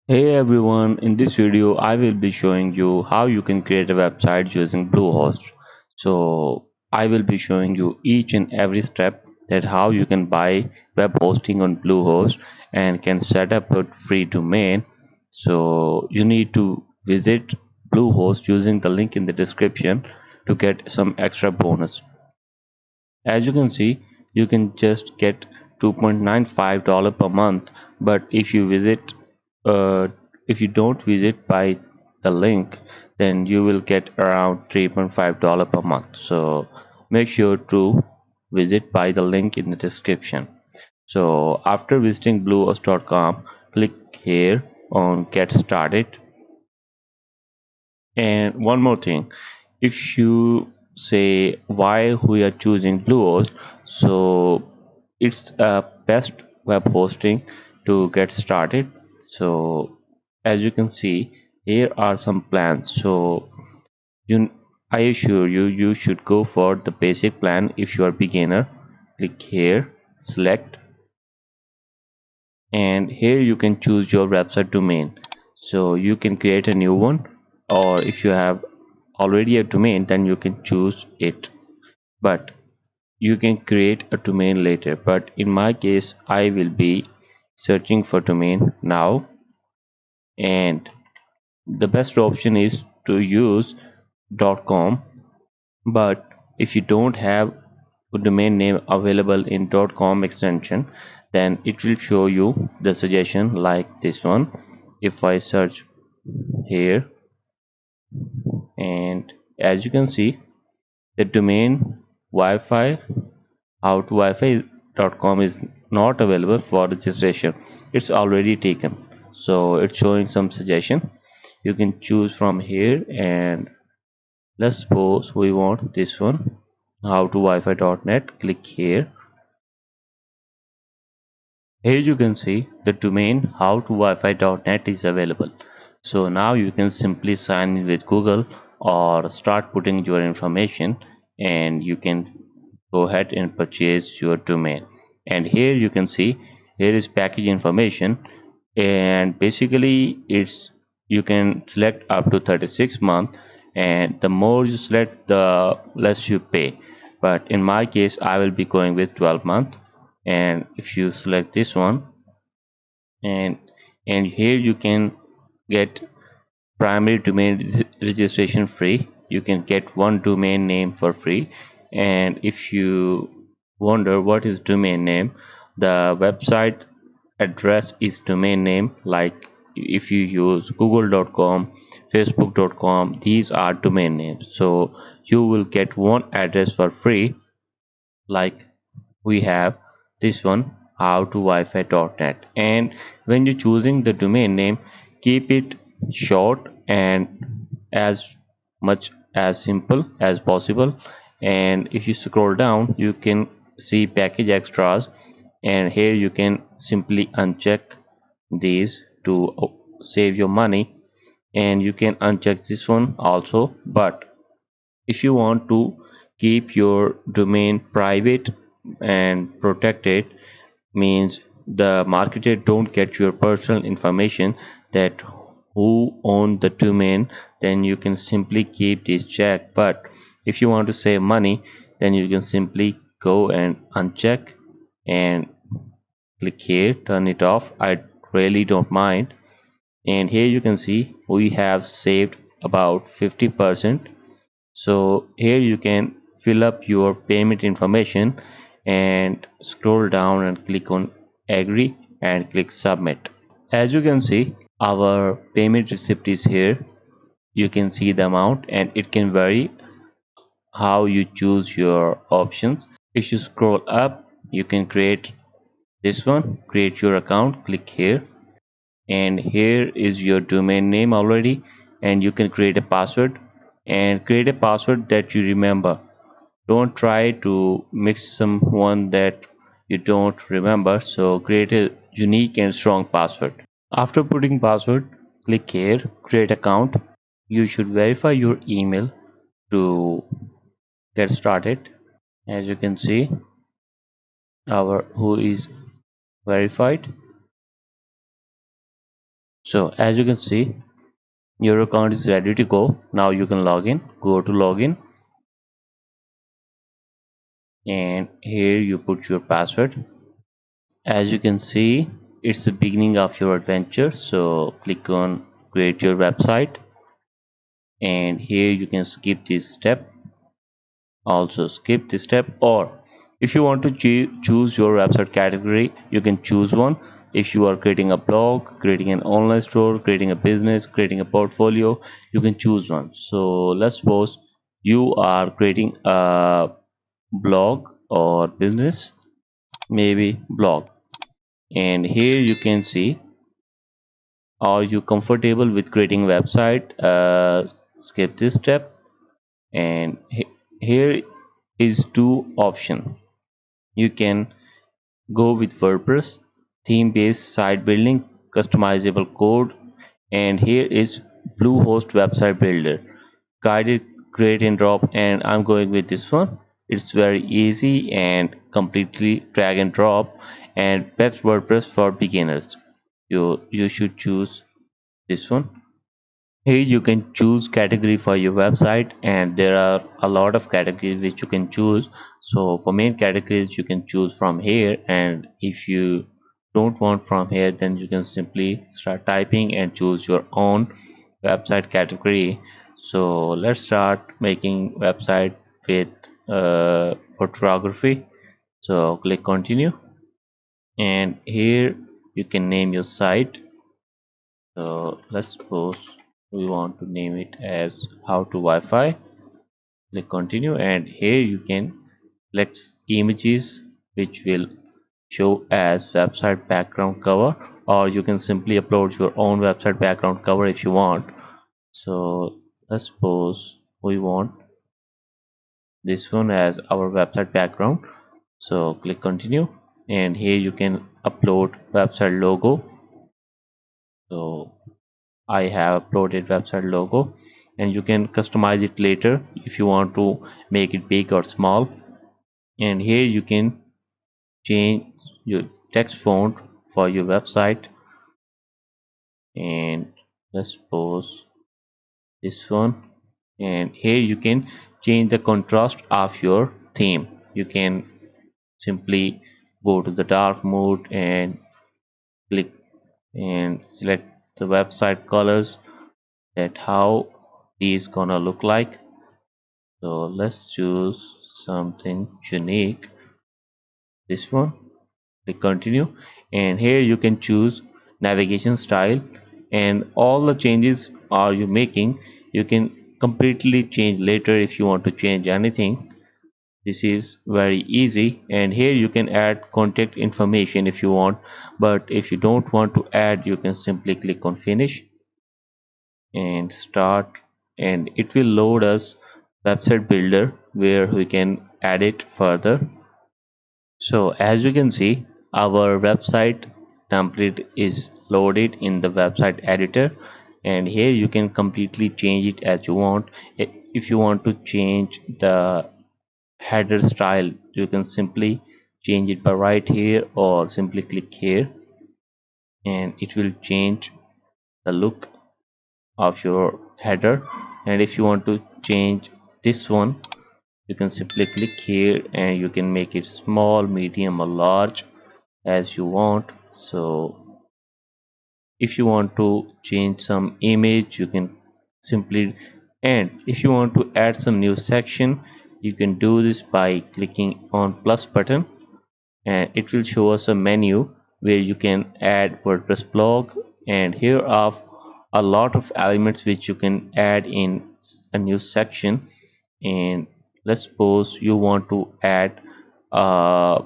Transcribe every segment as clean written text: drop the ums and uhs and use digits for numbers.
Hey everyone, in this video I will be showing you how you can create a website using Bluehost. So I will be showing you each and every step that how you can buy web hosting on Bluehost and can set up a free domain. So you need to visit Bluehost using the link in the description to get some extra bonus. As you can see, you can just get $2.95 per month, but uh, if you don't visit by the link, then you will get around $3.5 per month. So make sure to visit by the link in the description. So after visiting bluehost.com, click here on get started. And one more thing, if you say why we are choosing Bluehost, so it's a best web hosting to get started. So as you can see, here are some plans. So you, I assure you, you should go for the basic plan if you are beginner. Click here, select, and here you can choose your website domain. So you can create a new one, or if you have already a domain, then you can choose it, but you can create a domain later. But in my case, I will be searching for domain now, and the best option is to use .com. But if you don't have a domain name available in .com extension, then it will show you the suggestion like this one. If I search here, and as you can see, the domain wi-fi how to wi-fi.com is not available for registration. It's already taken, so it's showing some suggestion. You can choose from here, and let's suppose we want this one, how to wi-fi.net. Click here. Here you can see the domain how to wi-fi.net is available. So now you can simply sign in with Google or start putting your information, and you can go ahead and purchase your domain. And here you can see, here is package information, and basically it's, you can select up to 36 months, and the more you select the less you pay. But in my case I will be going with 12 months. And if you select this one, and here you can get primary domain registration free. You can get one domain name for free. And if you wonder what is domain name, the website address is domain name. Like if you use google.com, facebook.com, these are domain names. So you will get one address for free. Like we have this one, how to wi-fi.net. And when you're choosing the domain name, keep it short and as much as simple as possible. And if you scroll down, you can see package extras, and here you can simply uncheck these to save your money. And you can uncheck this one also. But if you want to keep your domain private and protected, means the marketer don't get your personal information, that who own the domain, then you can simply keep this check. But if you want to save money, then you can simply go and uncheck and click here, turn it off. I really don't mind. And here you can see we have saved about 50%. So here you can fill up your payment information and scroll down and click on agree and click submit. As you can see, our payment receipt is here. You can see the amount, and it can vary how you choose your options. If you scroll up, you can create this one, create your account. Click here, and here is your domain name already, and you can create a password, and create a password that you remember. Don't try to mix someone that you don't remember. So create a unique and strong password. After putting password, click here, create account. You should verify your email to get started. As you can see, our who is verified. So as you can see, your account is ready to go. Now you can log in. Go to login, and here you put your password. As you can see, it's the beginning of your adventure. So click on create your website, and here you can skip this step. Also skip this step, or if you want to choose your website category, you can choose one. If you are creating a blog, creating an online store, creating a business, creating a portfolio, you can choose one. So let's suppose you are creating a blog or business, maybe blog, and here you can see, are you comfortable with creating website? Skip this step, and here is two option. You can go with WordPress, theme based site building, customizable code, and here is Bluehost website builder, guided create and drop, and I'm going with this one. It's very easy and completely drag and drop, and best WordPress for beginners. You should choose this one. Here you can choose category for your website, and there are a lot of categories which you can choose. So for main categories you can choose from here, and if you don't want from here, then you can simply start typing and choose your own website category. So let's start making website with photography. So click continue, and here you can name your site. So let's suppose we want to name it as how to Wi-Fi. Click continue, and here you can select images which will show as website background cover, or you can simply upload your own website background cover if you want. So let's suppose we want this one as our website background. So click continue, and here you can upload website logo. So I have uploaded website logo, and you can customize it later if you want to make it big or small. And here you can change your text font for your website, and let's suppose this one. And here you can change the contrast of your theme. You can simply go to the dark mode and click and select the website colors, that how these gonna look like. So let's choose something unique, this one. Click continue, and here you can choose navigation style, and all the changes are you making, you can completely change later if you want to change anything. This is very easy, and here you can add contact information if you want, but if you don't want to add, you can simply click on finish and start, and it will load us website builder where we can add it further. So as you can see, our website template is loaded in the website editor, and here you can completely change it as you want. If you want to change the header style, you can simply change it by right here or simply click here, and it will change the look of your header. And if you want to change this one, you can simply click here, and you can make it small, medium, or large as you want. So if you want to change some image, you can simply, and if you want to add some new section, you can do this by clicking on plus button, and it will show us a menu where you can add WordPress blog, and here are a lot of elements which you can add in a new section. And let's suppose you want to add a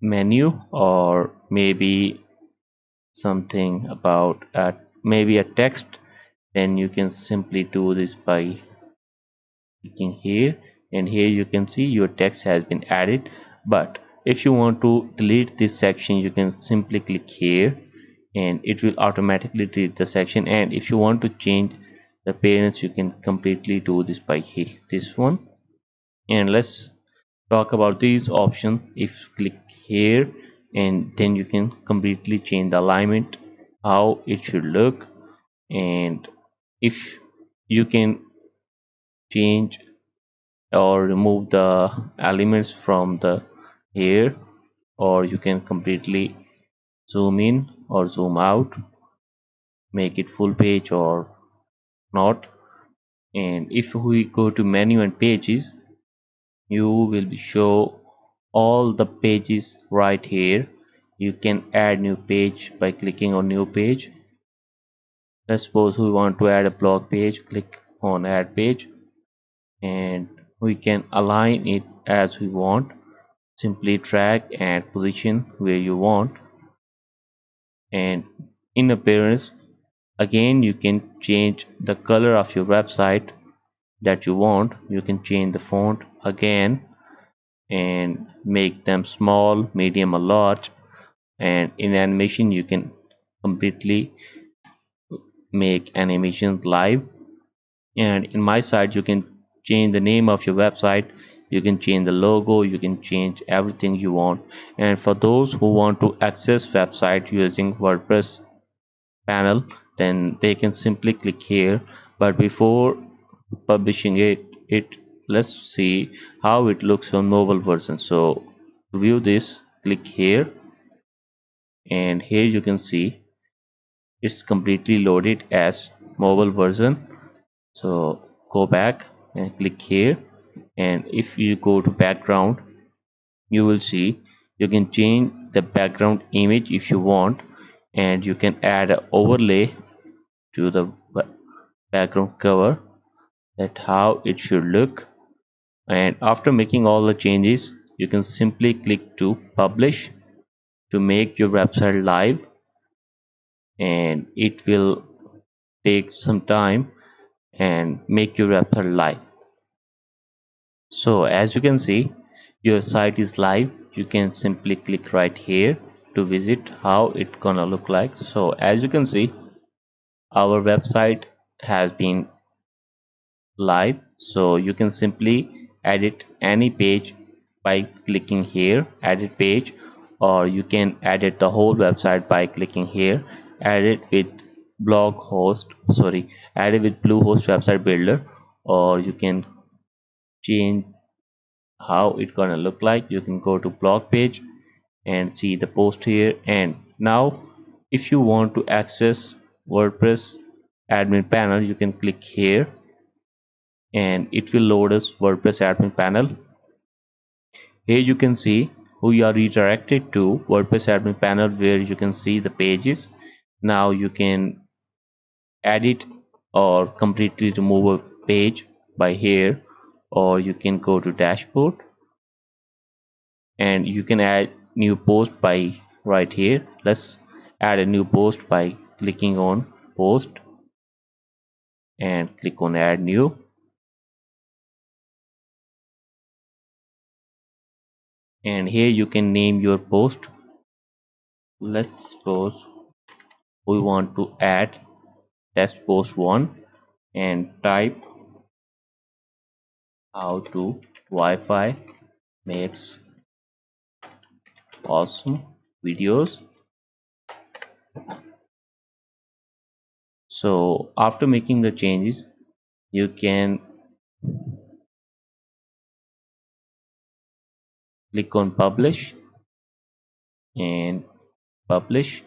menu, or maybe something about maybe a text, then you can simply do this by clicking here, and here you can see your text has been added. But if you want to delete this section, you can simply click here, and it will automatically delete the section. And if you want to change the parents, you can completely do this by here, this one. And let's talk about these options. If you click here, and then you can completely change the alignment, how it should look, and if you can change or remove the elements from the here, or you can completely zoom in or zoom out, make it full page or not. And if we go to menu and pages, you will be show all the pages right here. You can add new page by clicking on new page. Let's suppose we want to add a blog page, click on add page, and we can align it as we want. Simply drag and position where you want. And in appearance, again you can change the color of your website that you want. You can change the font again and make them small, medium or large. And in animation you can completely make animation live. And in my site you can change the name of your website, you can change the logo, you can change everything you want. And for those who want to access website using WordPress panel, then they can simply click here. But before publishing it let's see how it looks on mobile version. So to view this, click here, and here you can see it's completely loaded as mobile version. So go back and click here, and if you go to background, you will see you can change the background image if you want, and you can add an overlay to the background cover, that how it should look. And after making all the changes, you can simply click to publish to make your website live, and it will take some time and make your website live. So as you can see, your site is live. You can simply click right here to visit how it gonna look like. So as you can see, our website has been live. So you can simply edit any page by clicking here, edit page, or you can edit the whole website by clicking here, edit with edit with Bluehost website builder, or you can change how it gonna look like. You can go to blog page and see the post here. And now if you want to access WordPress admin panel, you can click here and it will load us WordPress admin panel. Here you can see we are redirected to WordPress admin panel, where you can see the pages. Now you can edit or completely remove a page by here, or you can go to dashboard and you can add new post by right here. Let's add a new post by clicking on post and click on add new. And here you can name your post. Let's suppose we want to add test post 1 and type how to Wi-Fi makes awesome videos. So after making the changes, you can click on publish and publish.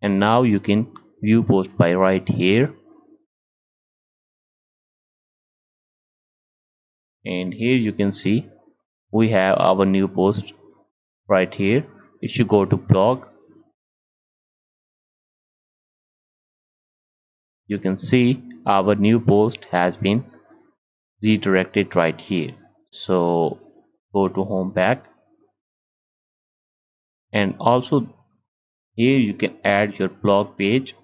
And now you can view post by right here, and here you can see we have our new post right here. If you go to blog, you can see our new post has been redirected right here. So go to home back, and also here you can add your blog page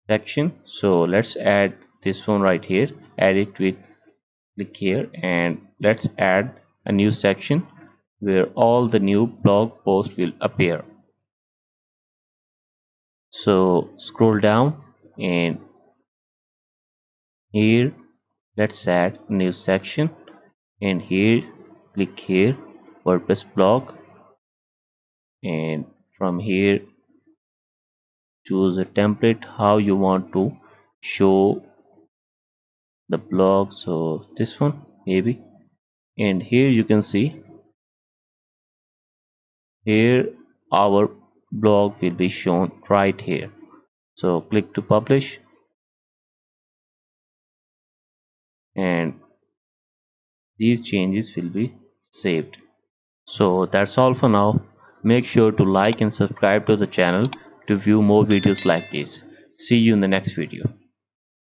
section. So let's add this one right here, add it with click here, and let's add a new section where all the new blog posts will appear. So scroll down, and here let's add a new section, and here click here, WordPress blog, and from here choose a template how you want to show the blog. So this one maybe, and here you can see here our blog will be shown right here. So click to publish, and these changes will be saved. So that's all for now. Make sure to like and subscribe to the channel to view more videos like this. See you in the next video.